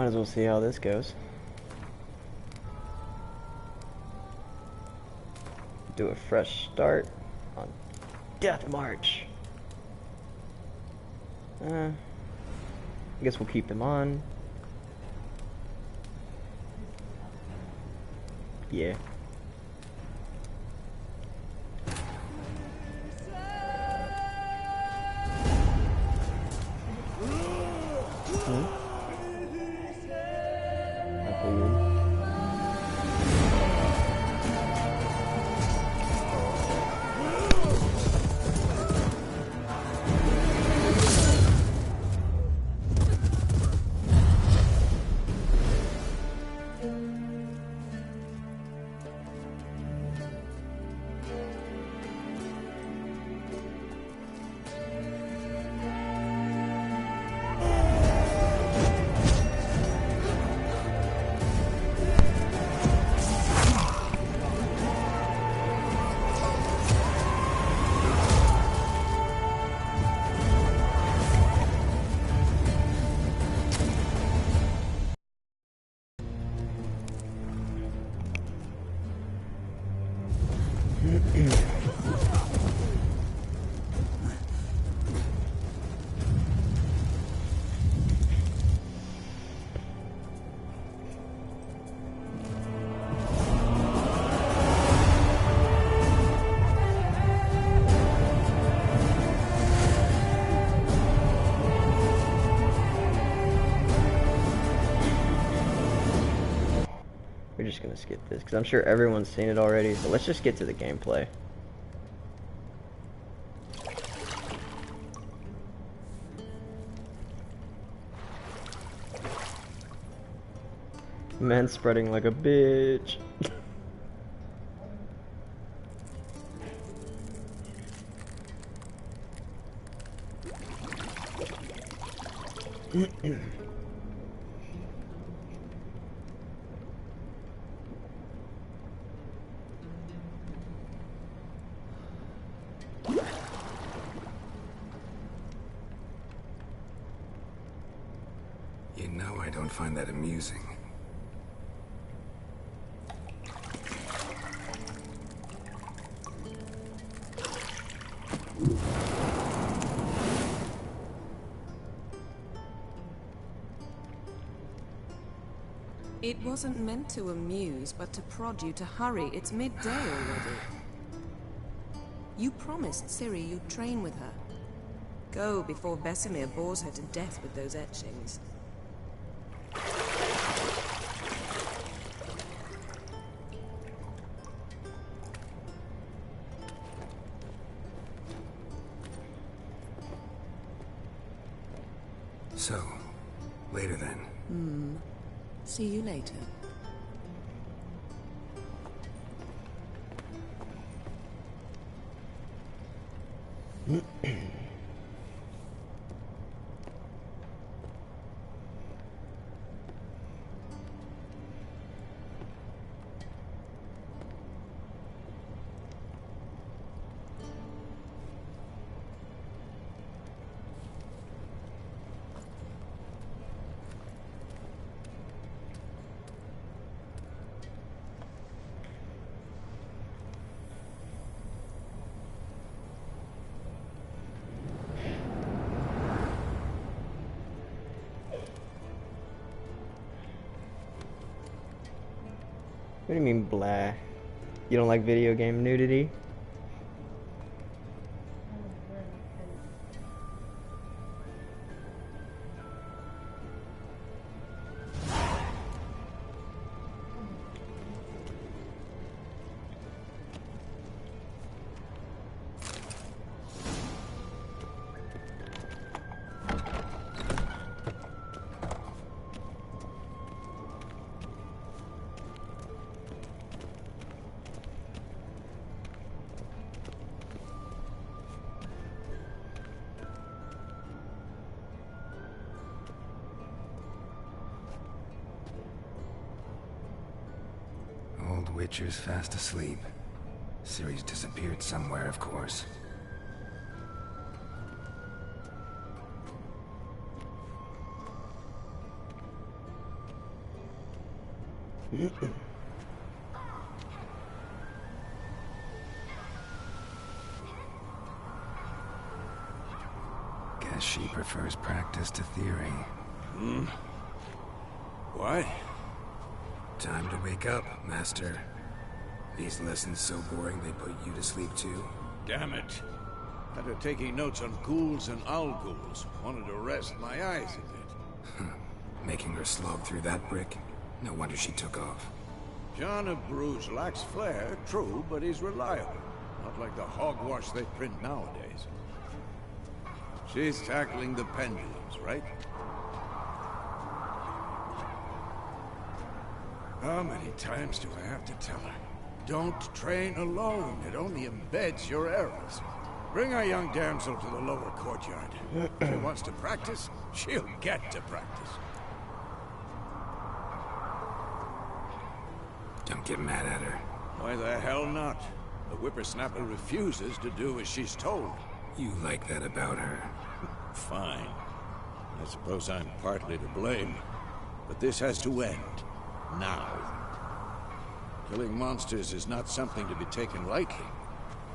as well see how this goes. Do a fresh start on Death March. I guess we'll keep him on. Yeah. We're just gonna skip this because I'm sure everyone's seen it already, so let's just get to the gameplay. Man spreading like a bitch. You know I don't find that amusing. It wasn't meant to amuse, but to prod you to hurry. It's midday already. You promised Ciri you'd train with her. Go before Vesemir bores her to death with those etchings. So, later then. See you later. What do you mean, blah? You don't like video game nudity? Old Witcher's fast asleep. Ciri's disappeared somewhere, of course. Guess she prefers practice to theory. What? Time to wake up, Master. These lessons so boring they put you to sleep too? Damn it. After taking notes on ghouls and owl ghouls, wanted to rest my eyes a bit. Making her slog through that brick? No wonder she took off. John of Bruges lacks flair, true, but he's reliable. Not like the hogwash they print nowadays. She's tackling the pendulums, right? How many times do I have to tell her? Don't train alone. It only embeds your errors. Bring our young damsel to the lower courtyard. If she wants to practice, she'll get to practice. Don't get mad at her. Why the hell not? The whippersnapper refuses to do as she's told. You like that about her. Fine. I suppose I'm partly to blame. But this has to end. Now. Killing monsters is not something to be taken lightly.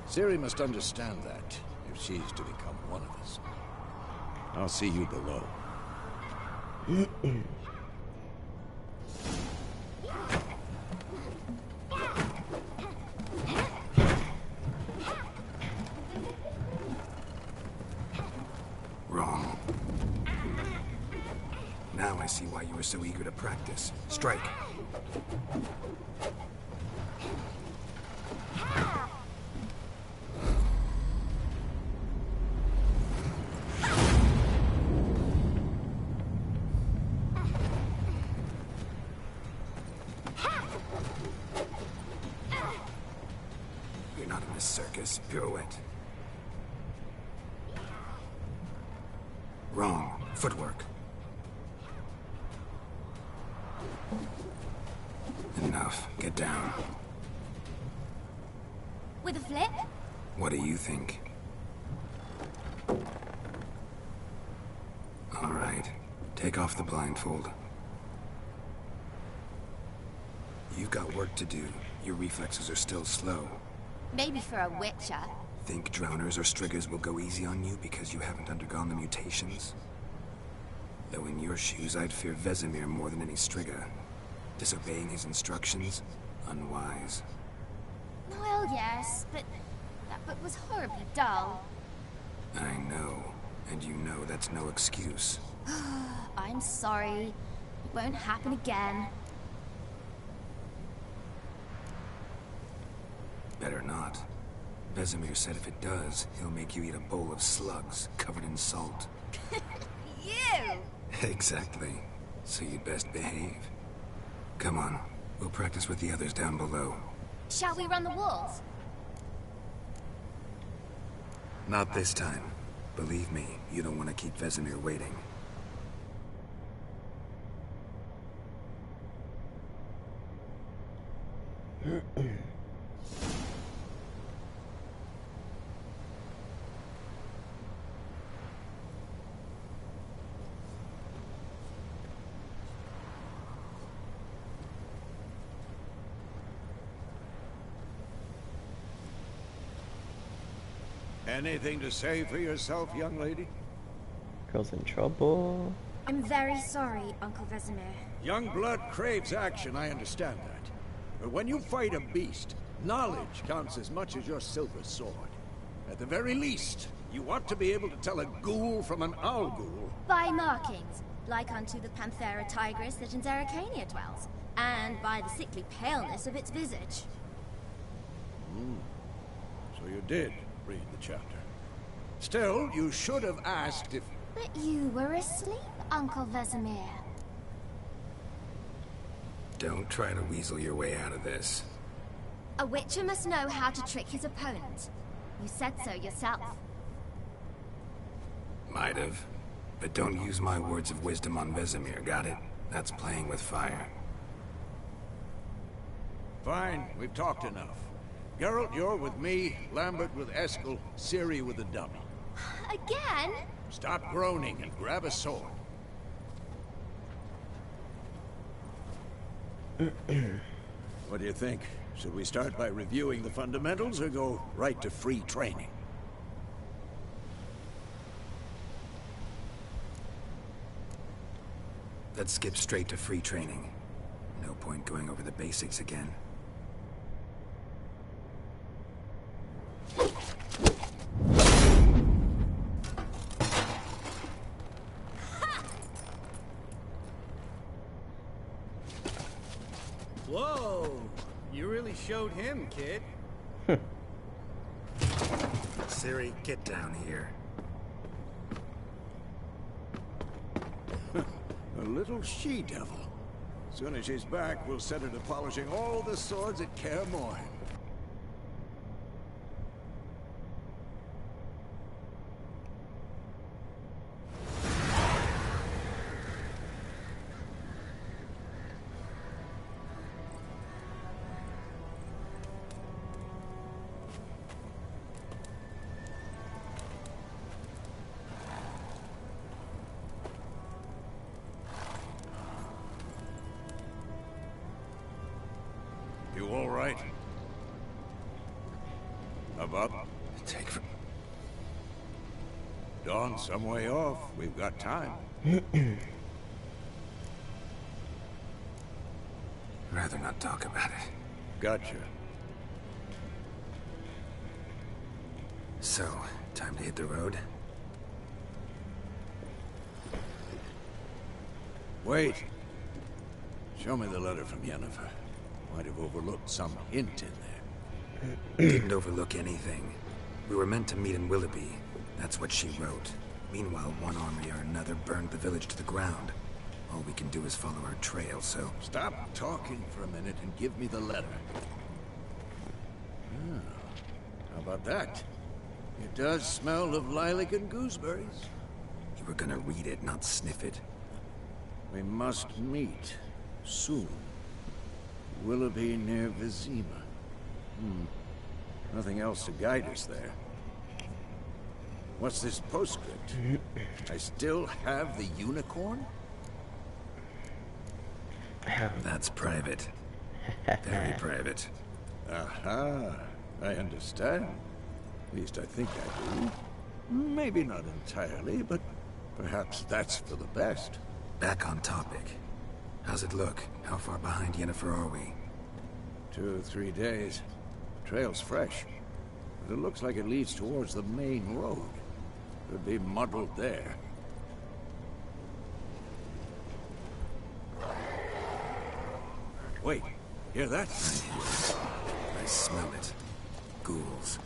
Ciri must understand that, if she's to become one of us. I'll see you below. Wrong. Now I see why you were so eager to practice. Strike. You're not in this circus. Pirouette. Wrong. Footwork. Enough. Get down. With a flip? What do you think? All right. Take off the blindfold. You've got work to do. Your reflexes are still slow. Maybe for a witcher. Think drowners or striggers will go easy on you because you haven't undergone the mutations? Though in your shoes, I'd fear Vesemir more than any strigger. Disobeying his instructions? Unwise. Well, yes, but that book was horribly dull. I know. And you know that's no excuse. I'm sorry. It won't happen again. Better not. Vesemir said if it does, he'll make you eat a bowl of slugs covered in salt. You! Exactly. So you'd best behave. Come on. We'll practice with the others down below. Shall we run the walls? Not this time. Believe me, you don't want to keep Vesemir waiting. Anything to say for yourself, young lady? Girl's in trouble. I'm very sorry, Uncle Vesemir. Young blood craves action, I understand that. But when you fight a beast, knowledge counts as much as your silver sword. At the very least, you ought to be able to tell a ghoul from an owl ghoul. By markings, like unto the Panthera tigris that in Zerrikania dwells, and by the sickly paleness of its visage. So you did read the chapter. Still, you should have asked if... But you were asleep, Uncle Vesemir. Don't try to weasel your way out of this. A witcher must know how to trick his opponent. You said so yourself. Might have. But don't use my words of wisdom on Vesemir, got it? That's playing with fire. Fine, we've talked enough. Geralt, you're with me, Lambert with Eskel, Ciri with the dummy. Again? Stop groaning and grab a sword. What do you think? Should we start by reviewing the fundamentals or go right to free training? Let's skip straight to free training. No point going over the basics again. Whoa! You really showed him, kid. Ciri, get down here. A little she-devil. Soon as she's back, we'll set her to polishing all the swords at Kaer Morhen. You all right? About Take for... dawn some way off. We've got time. Rather not talk about it. Gotcha. So, time to hit the road? Wait. Show me the letter from Yennefer. Might have overlooked some hint in there. Didn't overlook anything. We were meant to meet in Willoughby. That's what she wrote. Meanwhile, one army or another burned the village to the ground. All we can do is follow her trail, so... Stop talking for a minute and give me the letter. Ah, how about that? It does smell of lilac and gooseberries. You were gonna read it, not sniff it. We must meet. Soon. Willoughby near Vizima. Nothing else to guide us there. What's this postscript? I still have the unicorn? That's private. Very private. Aha, I understand. At least I think I do. Maybe not entirely, but perhaps that's for the best. Back on topic. How's it look? How far behind Yennefer are we? 2 or 3 days. The trail's fresh, but it looks like it leads towards the main road. Could be muddled there. Wait, hear that? I smell it. Ghouls.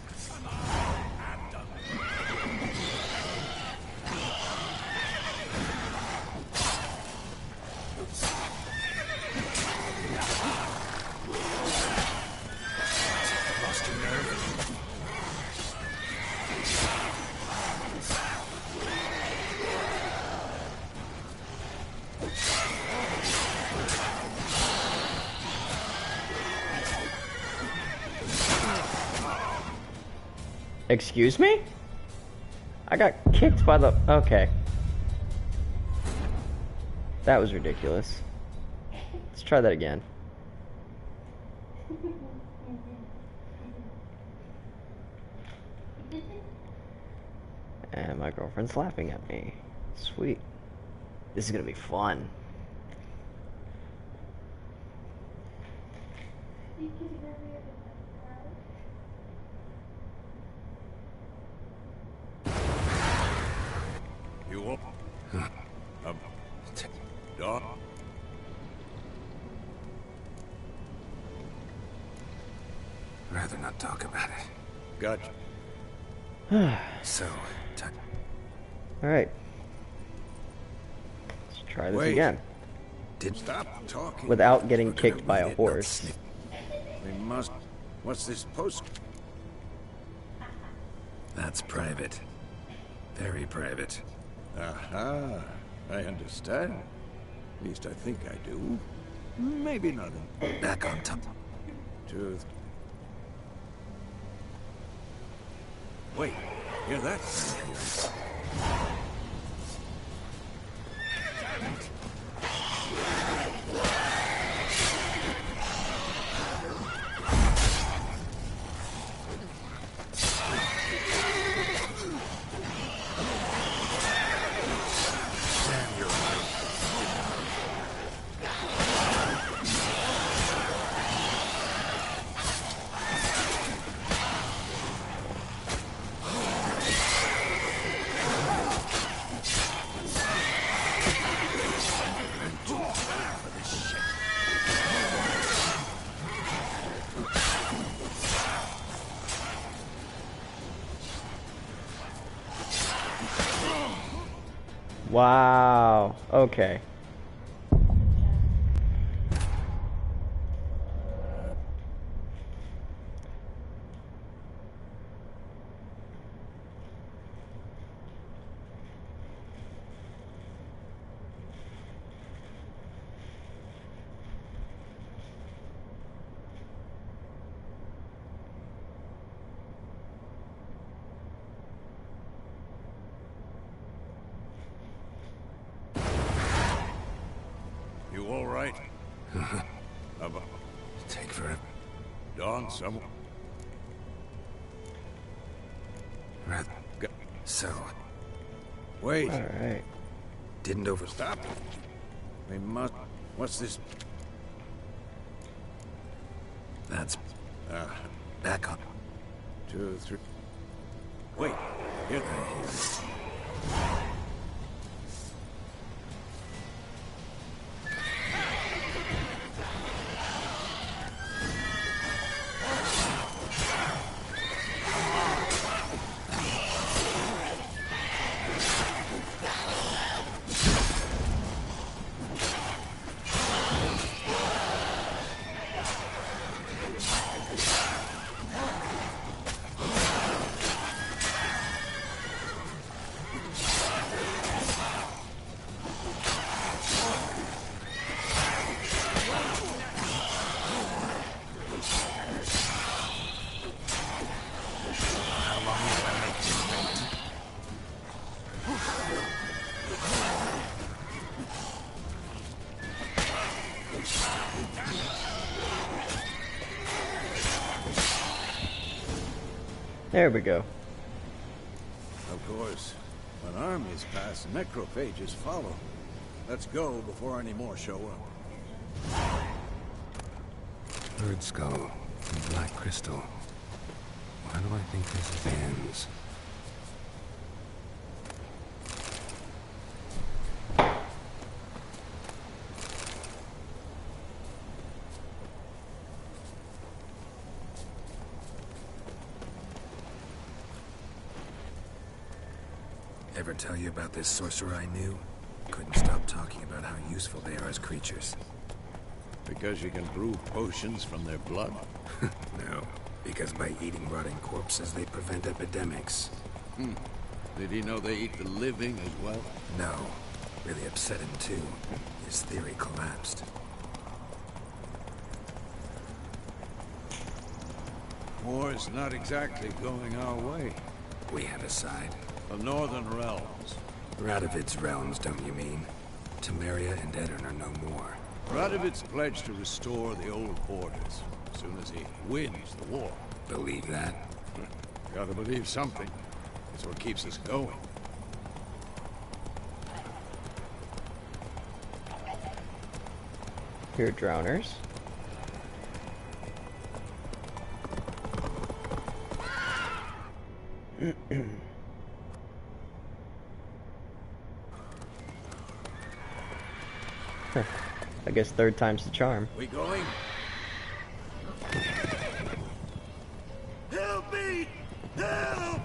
Lost your nerve? Excuse me? I got kicked by the... Okay. That was ridiculous. Let's try that again. And my girlfriend's laughing at me. Sweet. This is gonna be fun. You up? Dawn? Rather not talk about it. Gotcha. So, Alright. Let's try this Wait. again. did Stop talking. Without getting We're gonna kicked by read a it, not horse. sniff. We must... What's this post? That's private. Very private. Aha, I understand. At least I think I do. Maybe not in Back on top. truth. Wait, hear that? Wow. Okay. You all right? About Take forever. Dawn, someone. Rather. So, Wait. All right. didn't overstop. Stop. We must. What's this? That's Uh, back up. 2, 3. Wait. Here. There we go. Of course, when armies pass, necrophages follow. Let's go before any more show up. Bird skull and black crystal. Why do I think this is ends? Ever tell you about this sorcerer I knew? Couldn't stop talking about how useful they are as creatures. Because you can brew potions from their blood. No, because by eating rotting corpses, they prevent epidemics. Did he know they eat the living as well? No, really upset him too. His theory collapsed. War's not exactly going our way. We have a side. The Northern Realms. Radovid's realms, don't you mean? Temeria and Edirn are no more. Radovid's pledged to restore the old borders as soon as he wins the war. Believe that? Gotta believe something. It's what keeps us going. Here, drowners. I guess third time's the charm. We going? Help me! Help!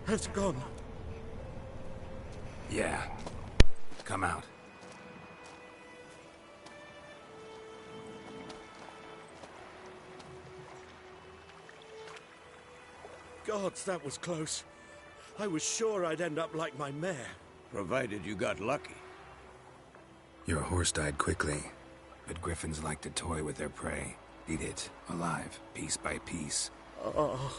Has gone. Yeah. Come out. Gods, that was close. I was sure I'd end up like my mare. Provided you got lucky. Your horse died quickly, but griffins like to toy with their prey. Eat it, alive, piece by piece. Oh,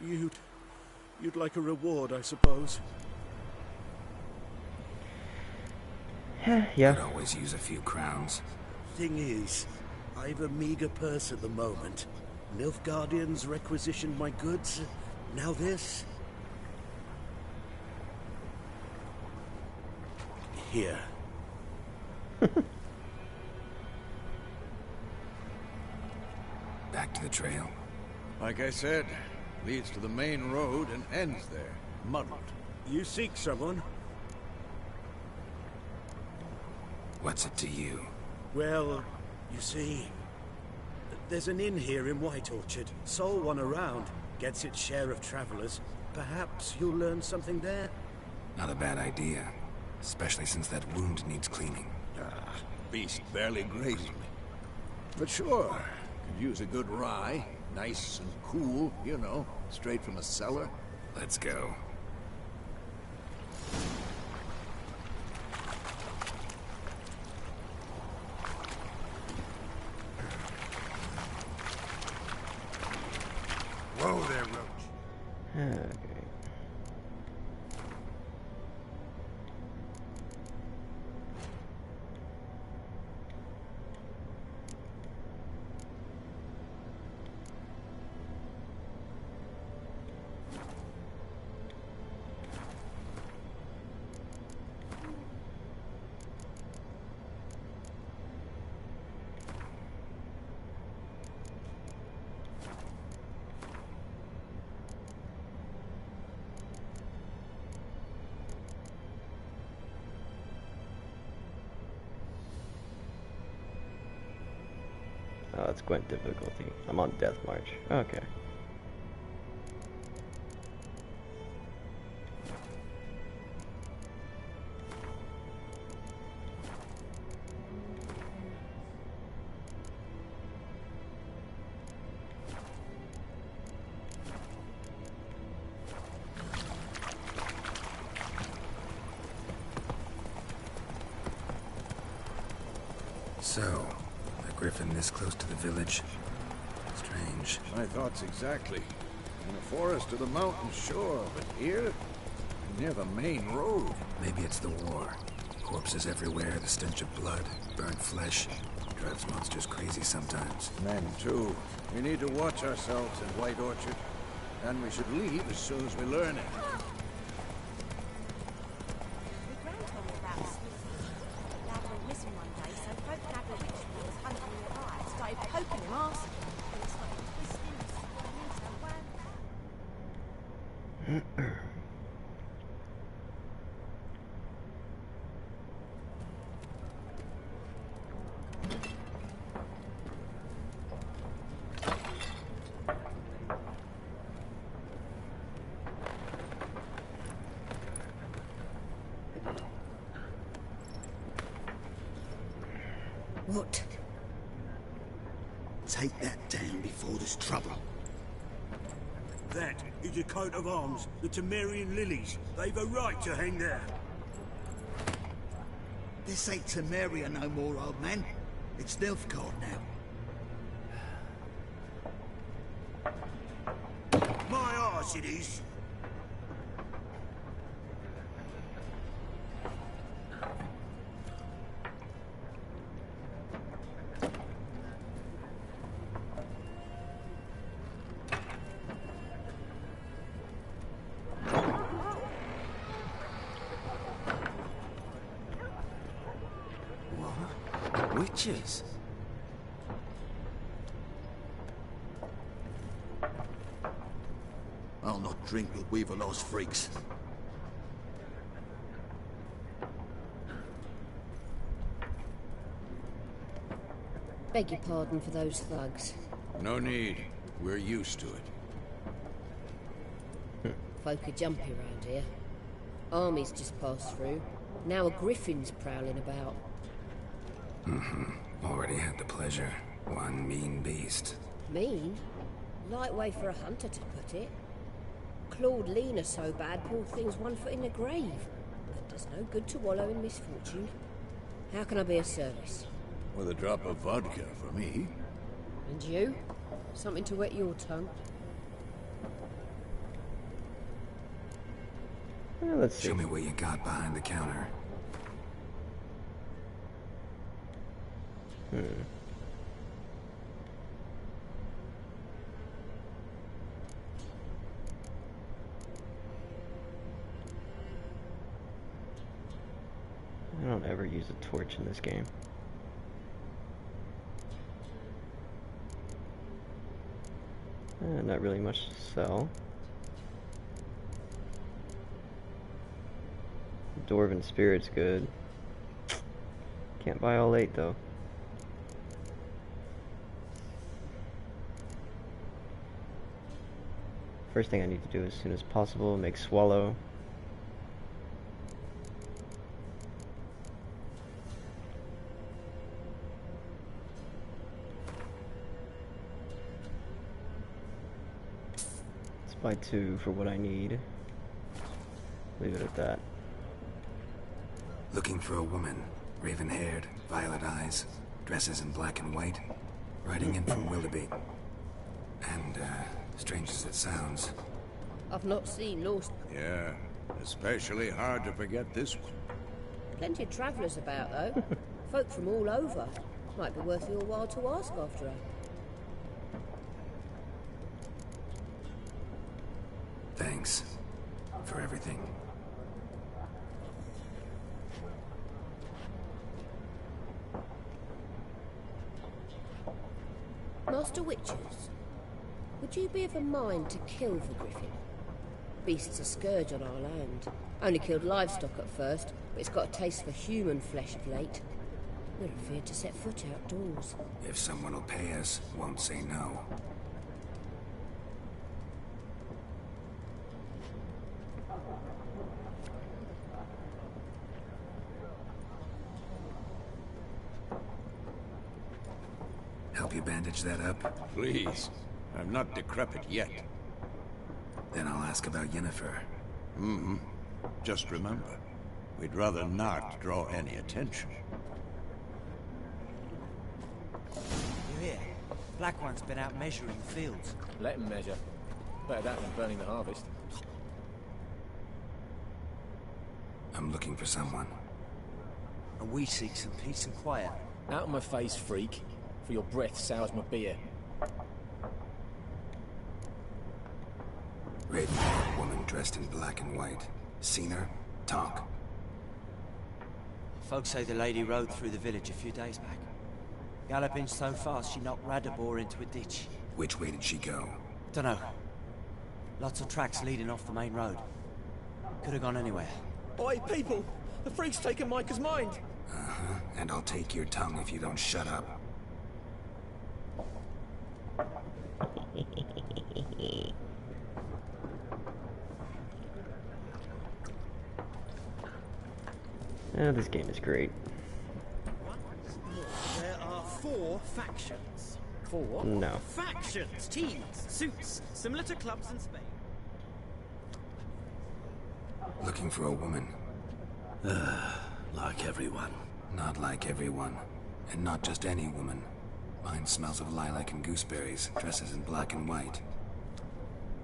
You'd like a reward, I suppose. Yeah. Could always use a few crowns. Thing is, I've a meager purse at the moment. Nilfgaardians requisitioned my goods. Now this. Here. Back to the trail. Like I said, leads to the main road and ends there, muddled. You seek someone? What's it to you? Well, you see, there's an inn here in White Orchard. Sole one around. Gets its share of travelers. Perhaps you'll learn something there? Not a bad idea. Especially since that wound needs cleaning. Beast barely grazed me. But sure, could use a good rye. Nice and cool, you know, straight from a cellar. Let's go. Whoa there, Roach. Okay. Oh, it's Gwent difficulty. I'm on Death March. Okay. So, a griffin this close to the village? Strange. My thoughts exactly. In a forest or the mountain, sure, but here? Near the main road. Maybe it's the war. Corpses everywhere, the stench of blood, burnt flesh. Drives monsters crazy sometimes. Men, too. We need to watch ourselves in White Orchard. And we should leave as soon as we learn it. What? Take that down before there's trouble. That is a coat of arms, the Temerian lilies. They've a right to hang there. This ain't Temeria no more, old man. It's Nilfgaard now. My arse it is. Witches? I'll not drink with Weaverlaw's freaks. Beg your pardon for those thugs. No need. We're used to it. Folk are jumpy around here. Armies just passed through. Now a griffin's prowling about. Already had the pleasure. One mean beast. Mean? Light way for a hunter to put it. Clawed Lena so bad, poor thing's 1 foot in the grave. But does no good to wallow in misfortune. How can I be of service? With a drop of vodka for me. And you? Something to wet your tongue? Let's see. Show me what you got behind the counter. I don't ever use a torch in this game. Not really much to sell. Dwarven Spirit's good. Can't buy all 8 though. First thing I need to do as soon as possible, make Swallow. Let's buy 2 for what I need. Leave it at that. Looking for a woman. Raven-haired, violet eyes, dresses in black and white. Riding in from Willoughby. And, strange as it sounds, I've not seen Lost. Yeah, especially hard to forget this one. Plenty of travellers about, though. Folk from all over. Might be worth your while to ask after her. thanks for everything. Master Witchers, would you be of a mind to kill the griffin? Beast's a scourge on our land. Only killed livestock at first, but it's got a taste for human flesh of late. Never feared to set foot outdoors. If someone will pay us, won't say no. Help you bandage that up? Please. I'm not decrepit yet. Then I'll ask about Yennefer. Mm-hmm. Just remember, we'd rather not draw any attention. You hear? Black One's been out measuring fields. Let him measure. Better that than burning the harvest. I'm looking for someone. And we seek some peace and quiet. Out of my face, freak. For your breath sours my beer. Raven-haired woman dressed in black and white. Seen her? Talk. Folks say the lady rode through the village a few days back. Galloping so fast she knocked Radabor into a ditch. Which way did she go? Dunno. Lots of tracks leading off the main road. Could have gone anywhere. Oi, people! The freak's taken Micah's mind! Uh-huh. And I'll take your tongue if you don't shut up. This game is great. There are 4 factions. 4? No. Factions! Teams! Suits! Similar to clubs in Spain. Looking for a woman. Like everyone. Not like everyone. And not just any woman. Mine smells of lilac and gooseberries, dresses in black and white.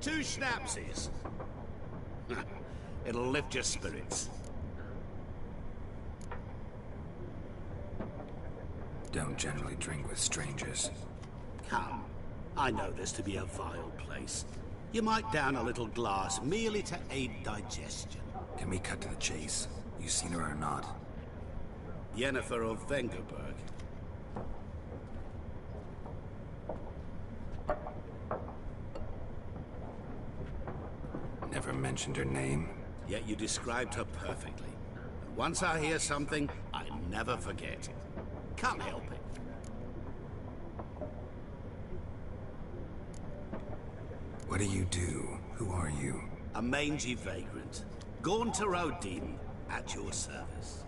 2 schnapsies. It'll lift your spirits. Don't generally drink with strangers. Come. I know this to be a vile place. You might down a little glass merely to aid digestion. Can we cut to the chase? You seen her or not? Yennefer of Vengerberg. Never mentioned her name. Yet you described her perfectly. And once I hear something, I never forget. Can't help it. What do you do? Who are you? A mangy vagrant. Gaunter Odin, at your service.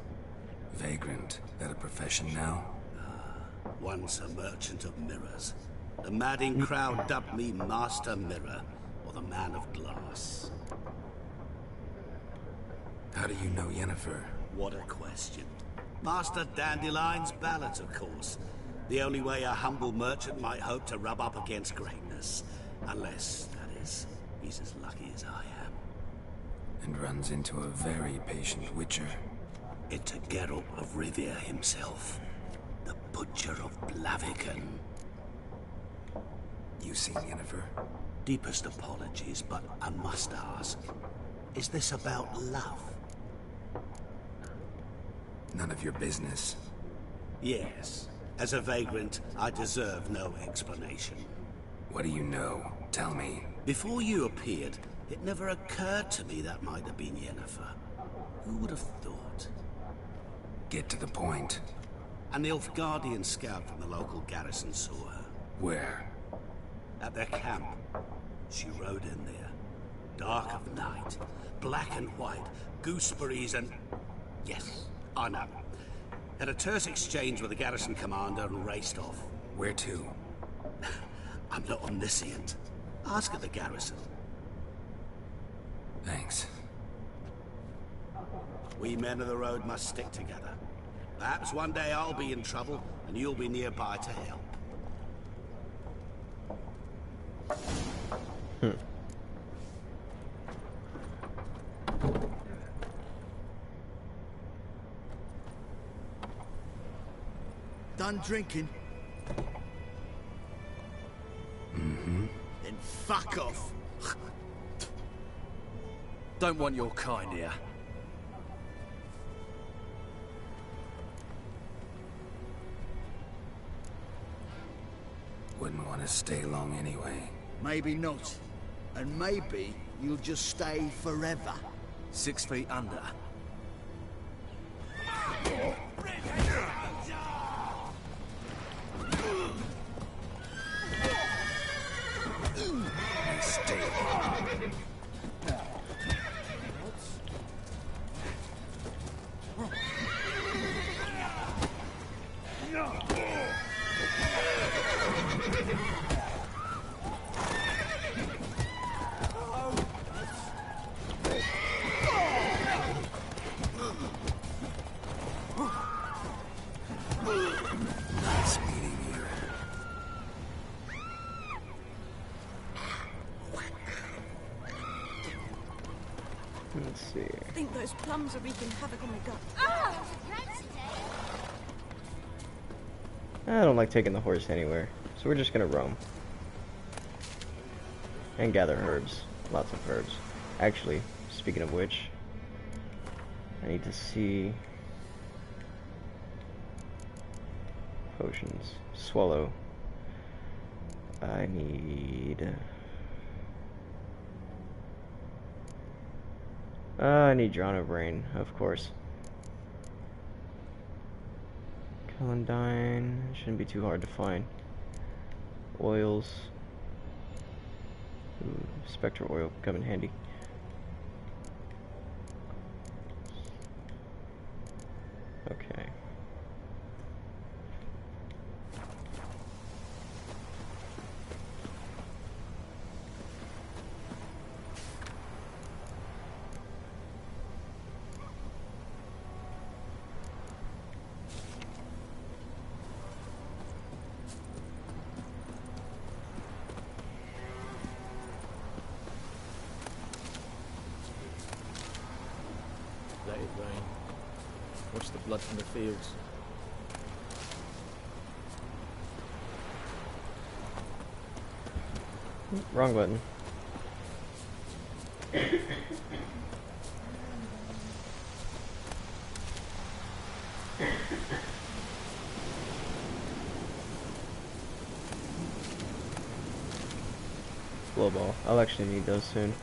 Vagrant. That a profession now? Once a merchant of mirrors. The madding crowd dubbed me Master Mirror, or the Man of Glass. How do you know Yennefer? What a question. Master Dandelion's ballads, of course. The only way a humble merchant might hope to rub up against greatness. Unless, that is, he's as lucky as I am. And runs into a very patient witcher. Into Geralt of Rivia himself, the Butcher of Blaviken. You seen Yennefer? Deepest apologies, but I must ask, is this about love? None of your business. Yes. As a vagrant, I deserve no explanation. What do you know? Tell me. Before you appeared, it never occurred to me that might have been Yennefer. Who would have thought? Get to the point. An Nilfgaardian scout from the local garrison saw her. Where? At their camp. She rode in there. Dark of night. Black and white. Gooseberries and... Yes, I know. Had a terse exchange with the garrison commander and raced off. Where to? I'm not omniscient. Ask at the garrison. Thanks. We men of the road must stick together. Perhaps one day I'll be in trouble and you'll be nearby to help. Done drinking? Mm-hmm. Then fuck off. Don't want your kind here. Wouldn't want to stay long anyway. Maybe not. And maybe you'll just stay forever. 6 feet under. Nice meeting you. Let's see. I think those plums are wreaking havoc on my gut. I don't like taking the horse anywhere, so we're just gonna roam. And gather herbs. Lots of herbs. Actually, speaking of which, I need to see... potions. Swallow. I need... I need Drano Brain, of course. Celandine shouldn't be too hard to find. Oils. Ooh, Spectre oil could come in handy. Okay. Let it rain. Watch the blood from the fields. Wrong button. Blow ball. I'll actually need those soon.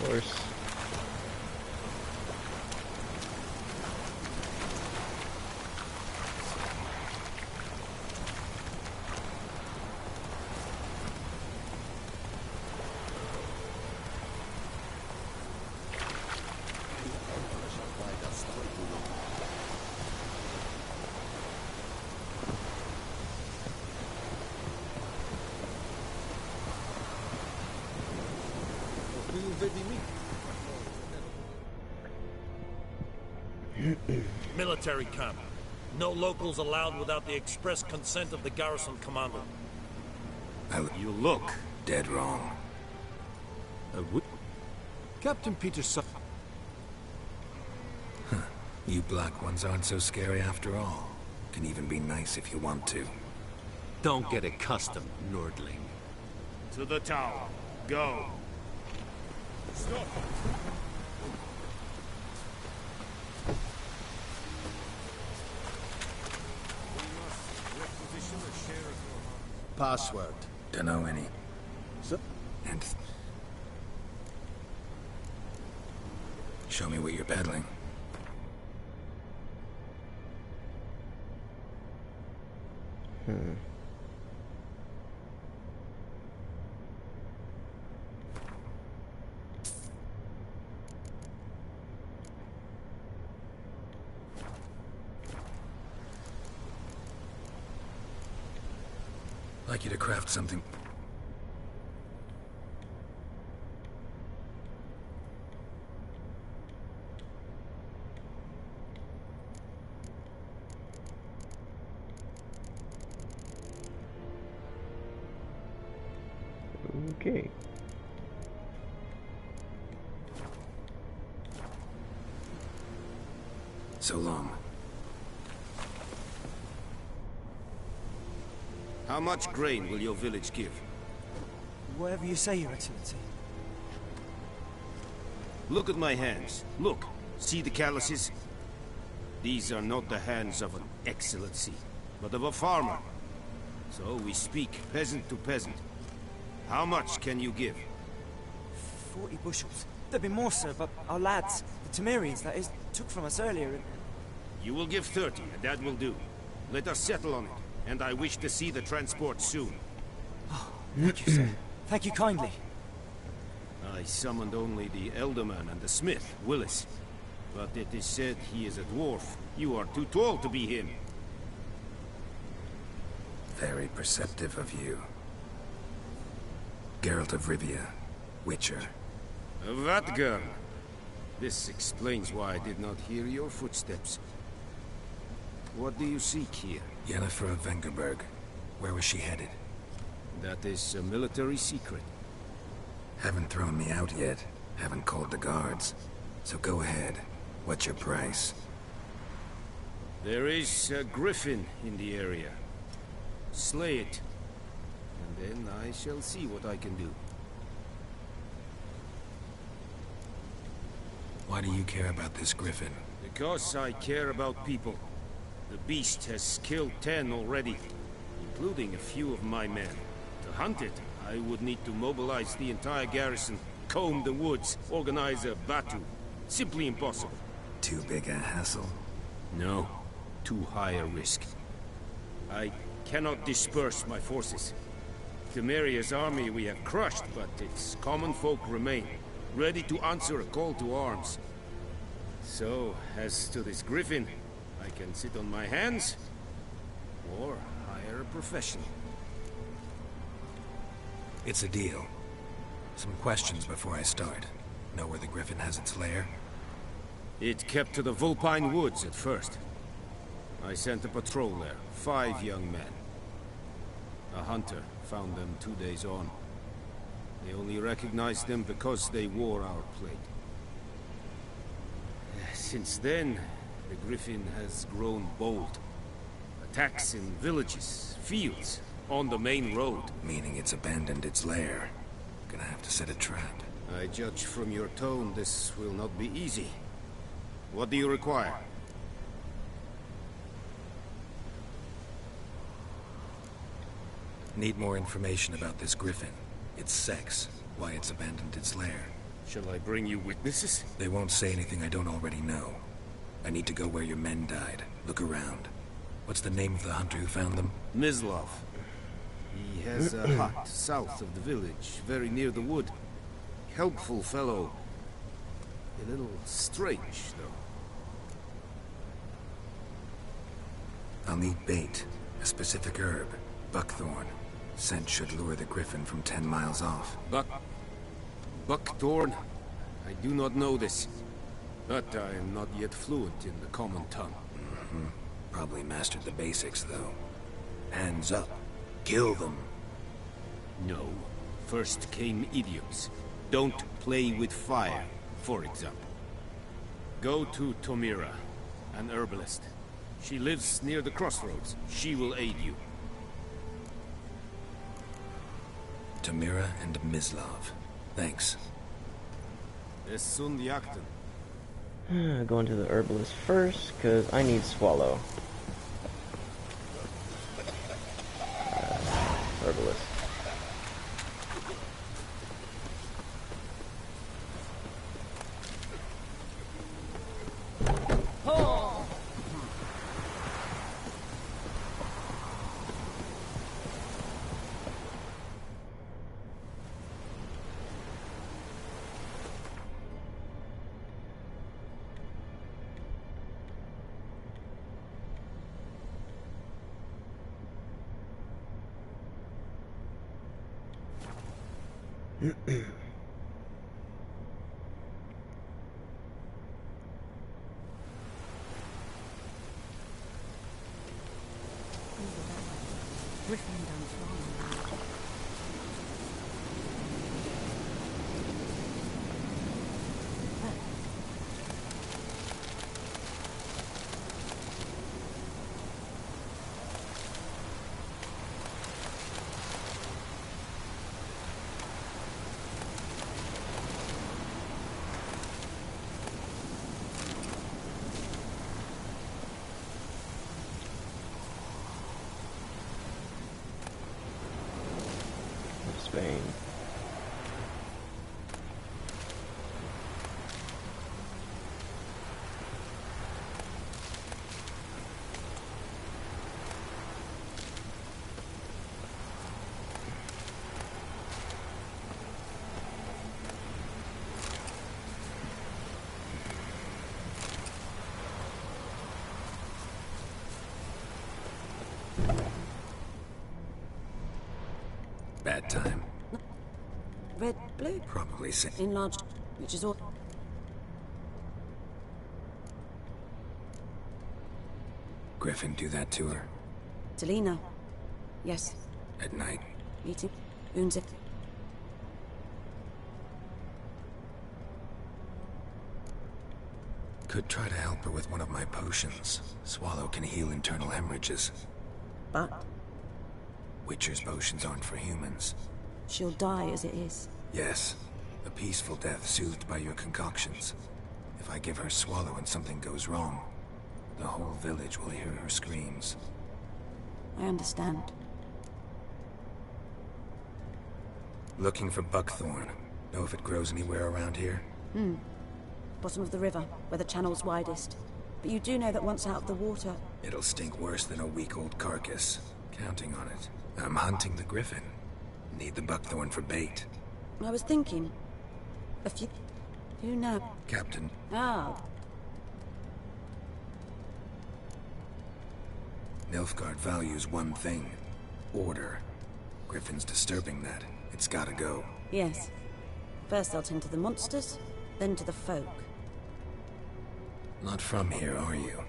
course. Military camp. No locals allowed without the express consent of the garrison commander. You look dead wrong. Captain Peterson. You black ones aren't so scary after all. Can even be nice if you want to. Don't get accustomed, Nordling. To the tower. Go. Stop. Password. Dunno any. So? And... show me what you're peddling. Like you to craft something. Okay. So long. How much grain will your village give? Whatever you say, Your Excellency. Look at my hands. Look. See the calluses? These are not the hands of an excellency, but of a farmer. So we speak peasant to peasant. How much can you give? 40 bushels. There'd be more, sir, but our lads, the Temerians, that is, took from us earlier and... You will give 30, and that will do. Let us settle on it, and I wish to see the transport soon. Oh, thank you, sir. Thank you kindly. I summoned only the Elderman and the smith, Willis. But it is said he is a dwarf. You are too tall to be him. Very perceptive of you. Geralt of Rivia, Witcher. Vatgern. This explains why I did not hear your footsteps. What do you seek here? Yennefer of Vengerberg. Where was she headed? That is a military secret. Haven't thrown me out yet. Haven't called the guards. So go ahead. What's your price? There is a griffin in the area. Slay it. And then I shall see what I can do. Why do you care about this griffin? Because I care about people. The beast has killed 10 already, including a few of my men. To hunt it, I would need to mobilize the entire garrison, comb the woods, organize a batu. Simply impossible. Too big a hassle? No. Too high a risk. I cannot disperse my forces. Temeria's army we have crushed, but its common folk remain, ready to answer a call to arms. So, as to this griffin, I can sit on my hands, or hire a professional. It's a deal. Some questions before I start. Know where the griffin has its lair? It kept to the Vulpine Woods at first. I sent a patrol there, 5 young men. A hunter found them 2 days on. They only recognized them because they wore our plate. Since then, the griffin has grown bold. Attacks in villages, fields, on the main road. Meaning it's abandoned its lair. Gonna have to set a trap. I judge from your tone this will not be easy. What do you require? Need more information about this griffin. Its sex, why it's abandoned its lair. Shall I bring you witnesses? They won't say anything I don't already know. I need to go where your men died. Look around. What's the name of the hunter who found them? Mislav. He has a hut south of the village, very near the wood. Helpful fellow. A little strange, though. I'll need bait. A specific herb. Buckthorn. Scent should lure the griffin from 10 miles off. Buckthorn? I do not know this. But I am not yet fluent in the common tongue. Probably mastered the basics, though. Hands up. Kill them. No. First came idioms. Don't play with fire, for example. Go to Tomira, an herbalist. She lives near the crossroads. She will aid you. Tomira and Mislav. Thanks. Es sunt jagten. Going to the herbalist first, because I need Swallow. Herbalist. Spain. Bad time. Red, blue? Probably enlarged, which is all. Griffin do that to her? Selena. Yes. At night? Eating. Unzip. Could try to help her with one of my potions. Swallow can heal internal hemorrhages. But? Witcher's potions aren't for humans. She'll die as it is. Yes. A peaceful death soothed by your concoctions. If I give her Swallow and something goes wrong, the whole village will hear her screams. I understand. Looking for buckthorn. Know if it grows anywhere around here? Bottom of the river, where the channel's widest. But you do know that once out of the water... It'll stink worse than a week-old carcass. Counting on it. I'm hunting the griffin. Need the buckthorn for bait. I was thinking... a few... Who now? Captain. Ah. Nilfgaard values one thing. Order. Griffin's disturbing that. It's gotta go. Yes. First they'll tend to the monsters, then to the folk. Not from here, are you?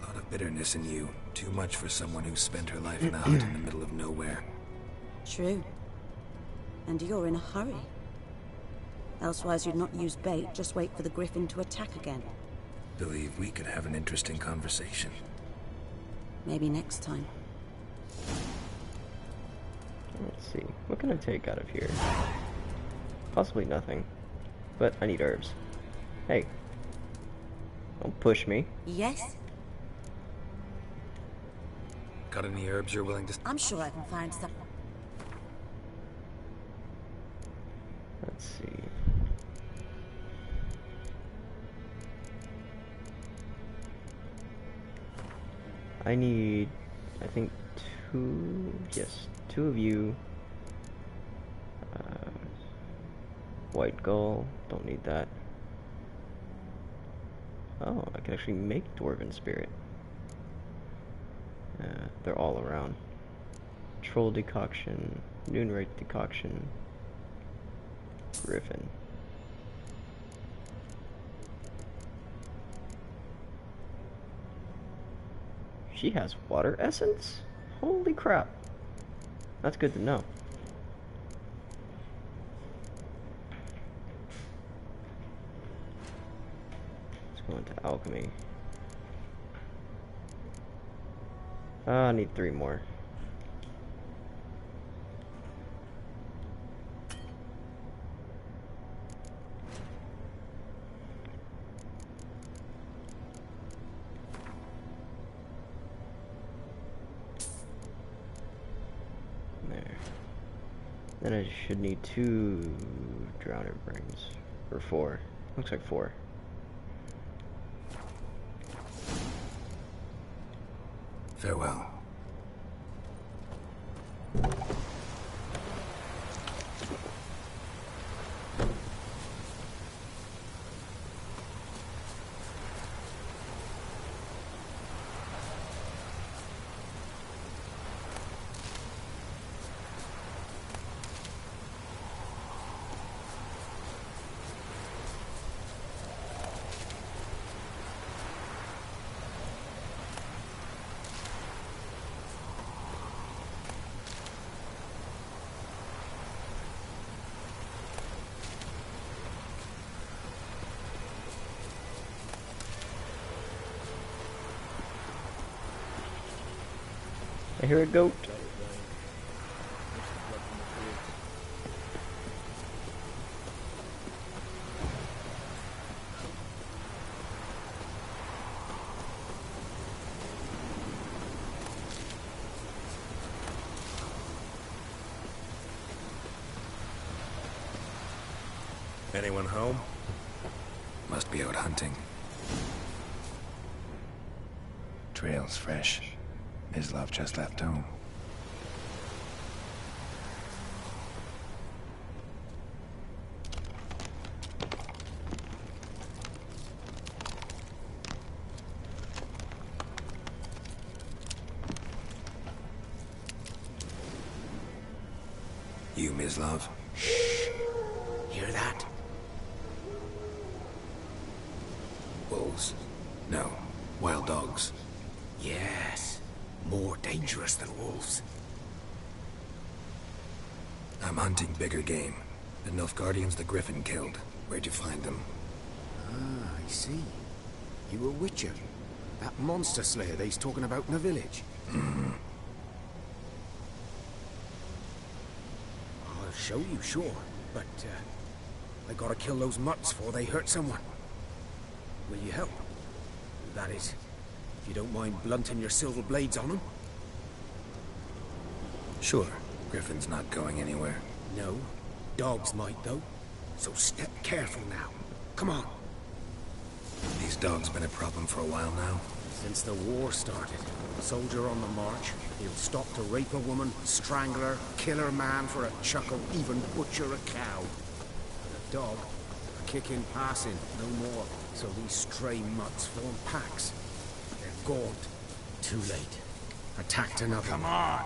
A lot of bitterness in you. Too much for someone who spent her life in a hut in the middle of nowhere. True. And you're in a hurry. Elsewise you'd not use bait, just wait for the griffin to attack again. Believe we could have an interesting conversation. Maybe next time. Let's see. What can I take out of here? Possibly nothing. But I need herbs. Hey. Don't push me. Yes? Got any herbs you're willing to... I'm sure I can find some. Let's see. I need, I think, two of you. White Gull, don't need that. Oh, I can actually make Dwarven Spirit. They're all around. Troll Decoction, Noonwraith Decoction, Griffin. She has water essence? Holy crap. That's good to know. Let's go into alchemy. I need 3 more. Then I should need 2 Drowner Brains. Or 4. Looks like 4. Farewell. I hear a goat. Anyone home? Must be out hunting. Trail's fresh. Mislav just left home. You, Mislav? Shh! Hear that? Wolves? No. Wild dogs. Yes. More dangerous than wolves. I'm hunting bigger game. The Nilfgaardians the Griffin killed. Where'd you find them? Ah, I see. You a witcher. That monster slayer they's talking about in the village. Mm-hmm. I'll show you, sure. But, I gotta kill those mutts before they hurt someone. Will you help? That is, if you don't mind blunting your silver blades on them. Sure. Griffin's not going anywhere. No. Dogs might, though. So step careful now. Come on. These dogs been a problem for a while now? Since the war started. Soldier on the march. He'll stop to rape a woman, strangle her, kill her man for a chuckle, even butcher a cow. And a dog, a kick in passing, no more. So these stray mutts form packs. They're gaunt. Too late. Attacked another. Come on!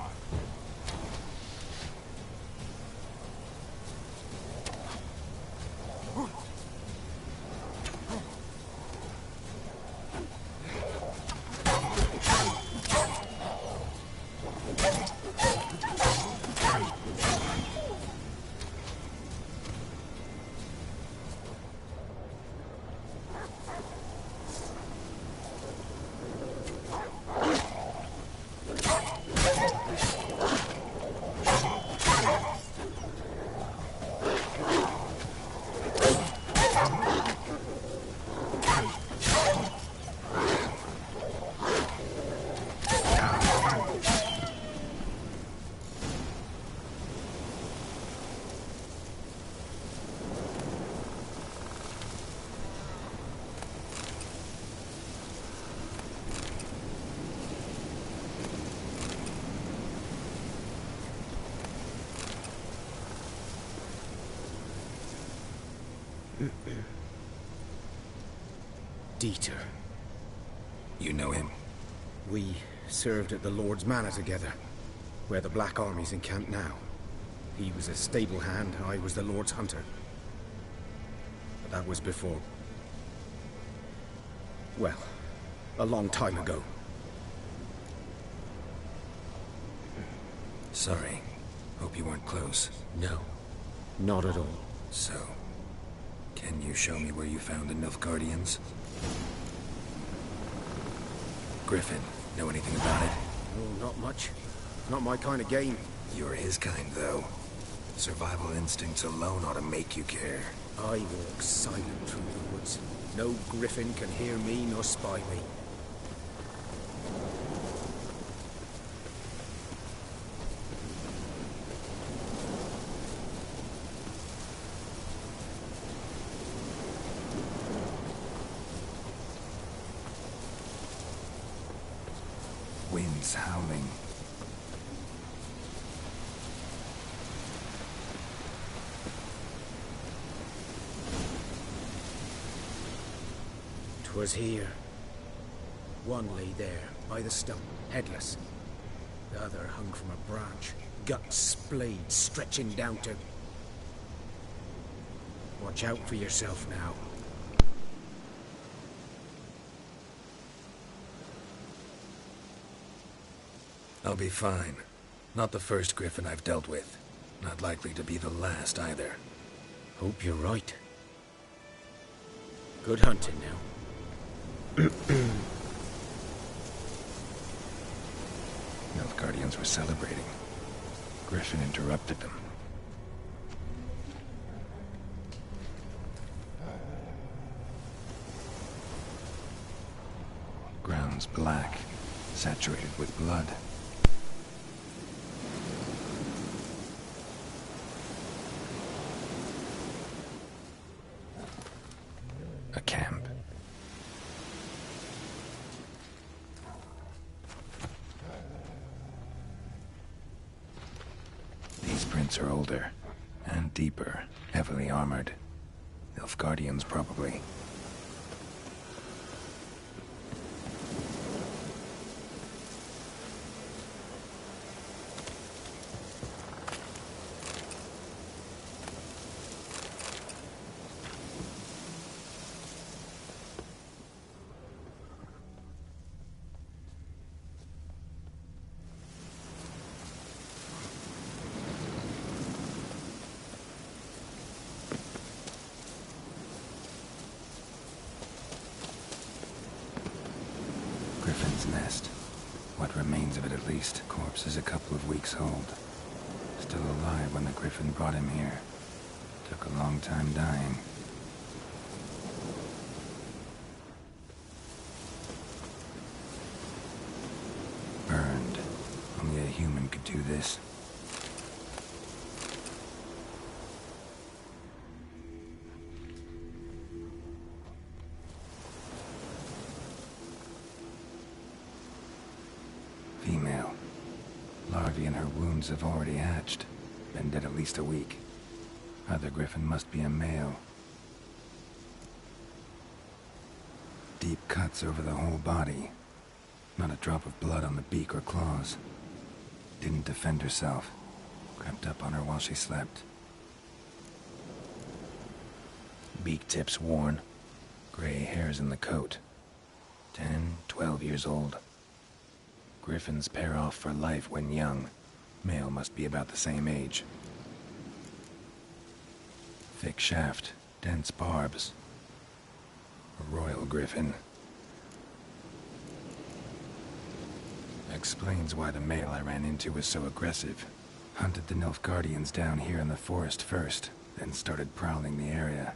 Dieter. You know him? We served at the Lord's Manor together, where the Black Army's encamped now. He was a stable hand, I was the Lord's hunter. But that was before... well, a long time ago. Sorry. Hope you weren't close. No, not at all. So, can you show me where you found the Nilfgaardians? Griffin, know anything about it? Oh, not much. Not my kind of game. You're his kind, though. Survival instincts alone ought to make you care. I walk silent through the woods. No griffin can hear me nor spy me. Wind's howling. Was here. One lay there, by the stump, headless. The other hung from a branch, guts splayed, stretching down to... Watch out for yourself now. I'll be fine. Not the first griffin I've dealt with. Not likely to be the last, either. Hope you're right. Good hunting now. Nilfgaardians were celebrating. Griffin interrupted them. Ground's black, saturated with blood. A camp. These prints are older, and deeper, heavily armored. Nilfgaardians, probably. Griffin's nest. What remains of it, at least. Corpse is a couple of weeks old. Still alive when the Griffin brought him here. Took a long time dying. Burned. Only a human could do this. Female. Larvae in her wounds have already hatched. Been dead at least a week. Other Griffin must be a male. Deep cuts over the whole body. Not a drop of blood on the beak or claws. Didn't defend herself. Crept up on her while she slept. Beak tips worn. Gray hairs in the coat. 10, 12 years old. Griffins pair off for life when young. Male must be about the same age. Thick shaft, dense barbs. A royal griffin. Explains why the male I ran into was so aggressive. Hunted the Nilfgaardians down here in the forest first, then started prowling the area.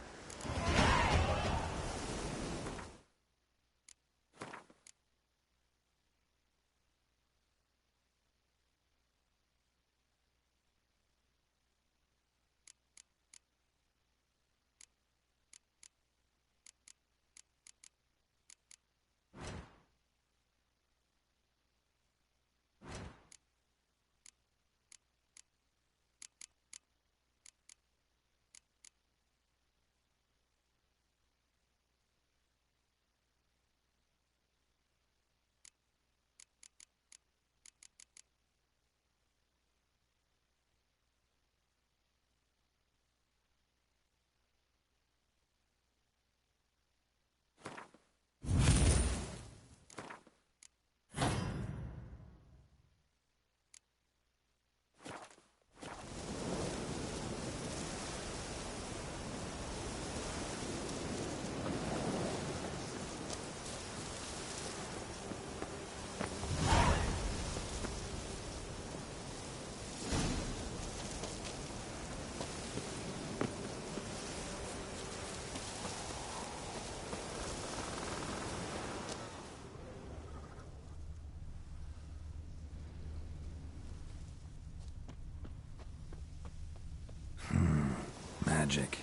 magic.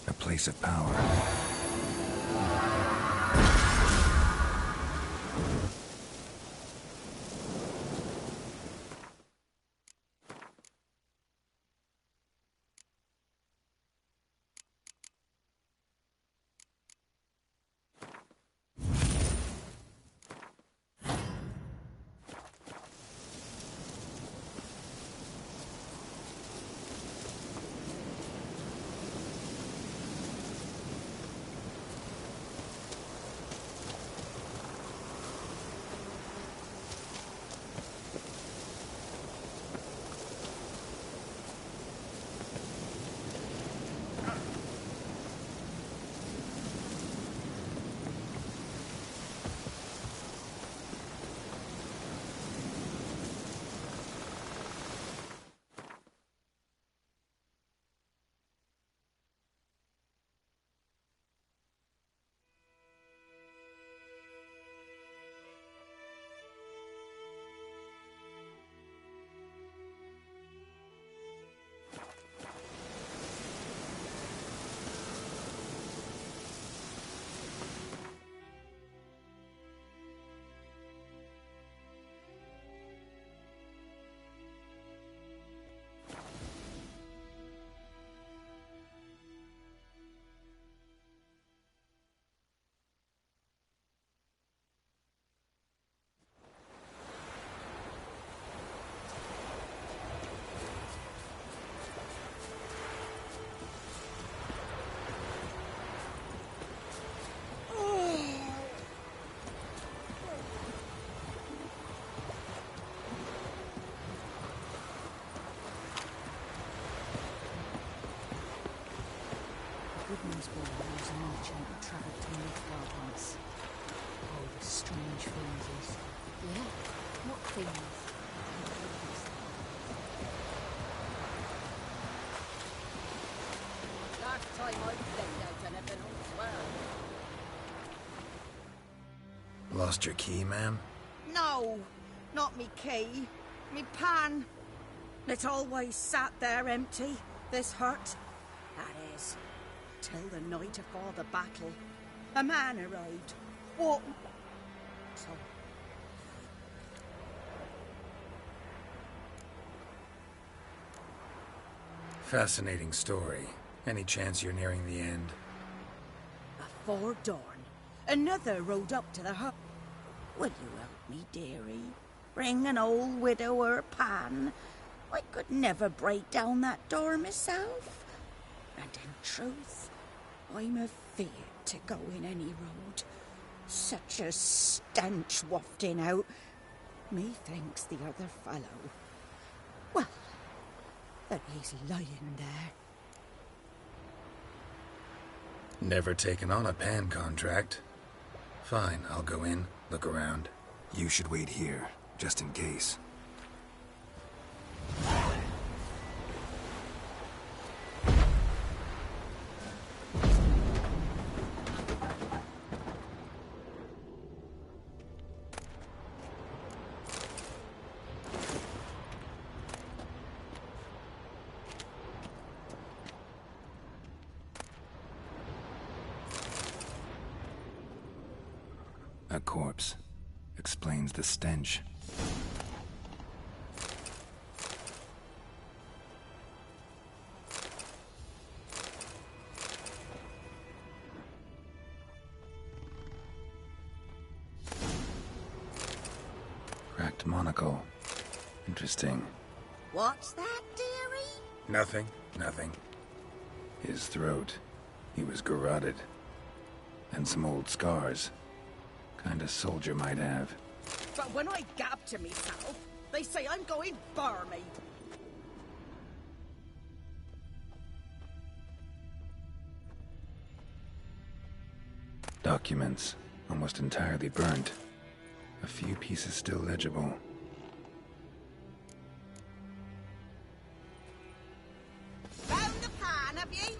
A place of power. Woodmansborn was an merchant who travelled to Mythgard once. Oh, the strange things. Yeah, what things? Last time I played out anything on swell. Lost your key, ma'am? No, not me key. Me pan. It always sat there empty, this hut. That is, till the night afore the battle. A man arrived. What? So. Fascinating story. Any chance you're nearing the end? Before dawn, another rode up to the hut. Will you help me, dearie? Bring an old widower pan. I could never break down that door myself. And in truth, I'm afeard to go in any road. Such a stench wafting out. Methinks the other fellow. Well, that he's lying there. Never taken on a pan contract. Fine, I'll go in, look around. You should wait here, just in case. A corpse. Explains the stench. Cracked monocle. Interesting. What's that, dearie? Nothing. His throat. He was garroted. And some old scars. Kind of soldier might have. But when I gab to myself, they say I'm going barmy. Documents. Almost entirely burnt. A few pieces still legible. Found the pan, have ye?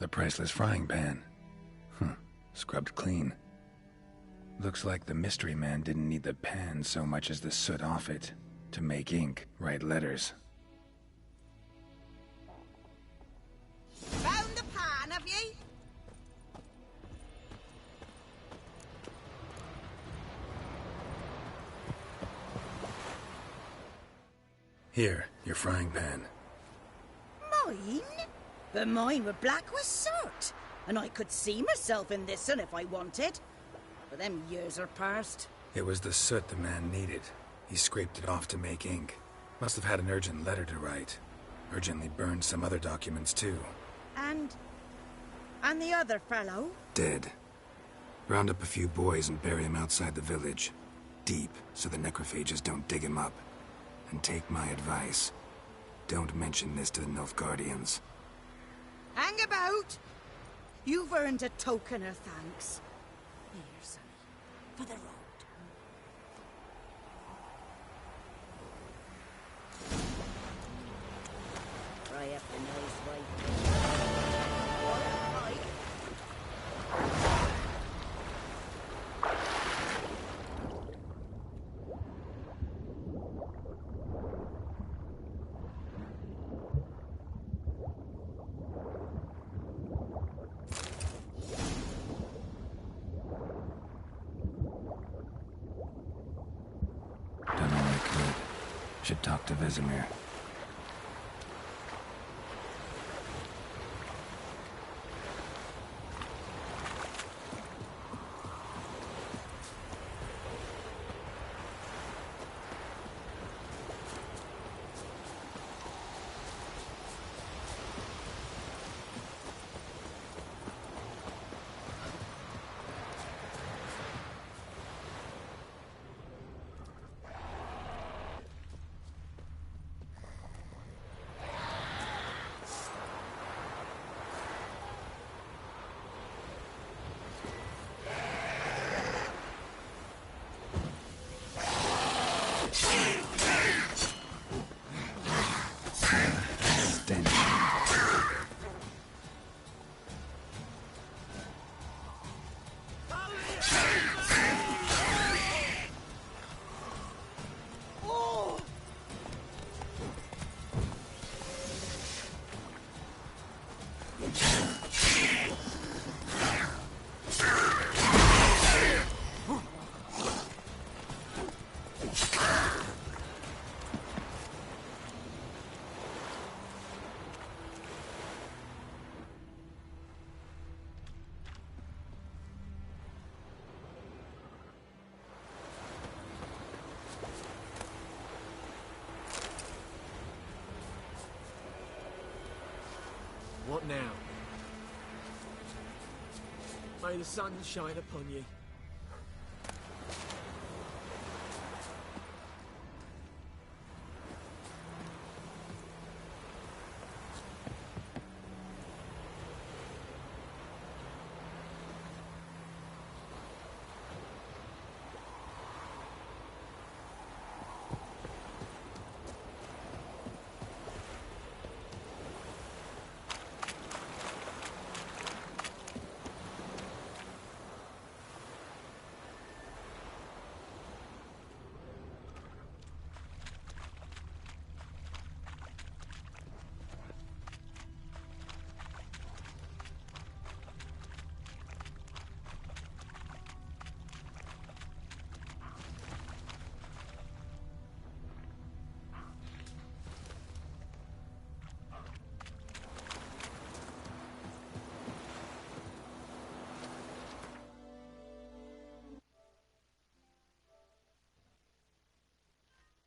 The priceless frying pan. Scrubbed clean. Looks like the mystery man didn't need the pan so much as the soot off it to make ink, write letters. Found the pan, have ye? Here, your frying pan. Mine? But mine were black with soot, and I could see myself in this one if I wanted. But them years are past. It was the soot the man needed. He scraped it off to make ink. Must have had an urgent letter to write. Urgently burned some other documents too. And the other fellow? Dead. Round up a few boys and bury him outside the village. Deep, so the necrophages don't dig him up. And take my advice. Don't mention this to the Nilfgaardians. Hang about! You've earned a token of thanks. Here, sonny, for the road. Try up a nice white. Done all I could. Should talk to Vesemir. What now? May the sun shine upon you.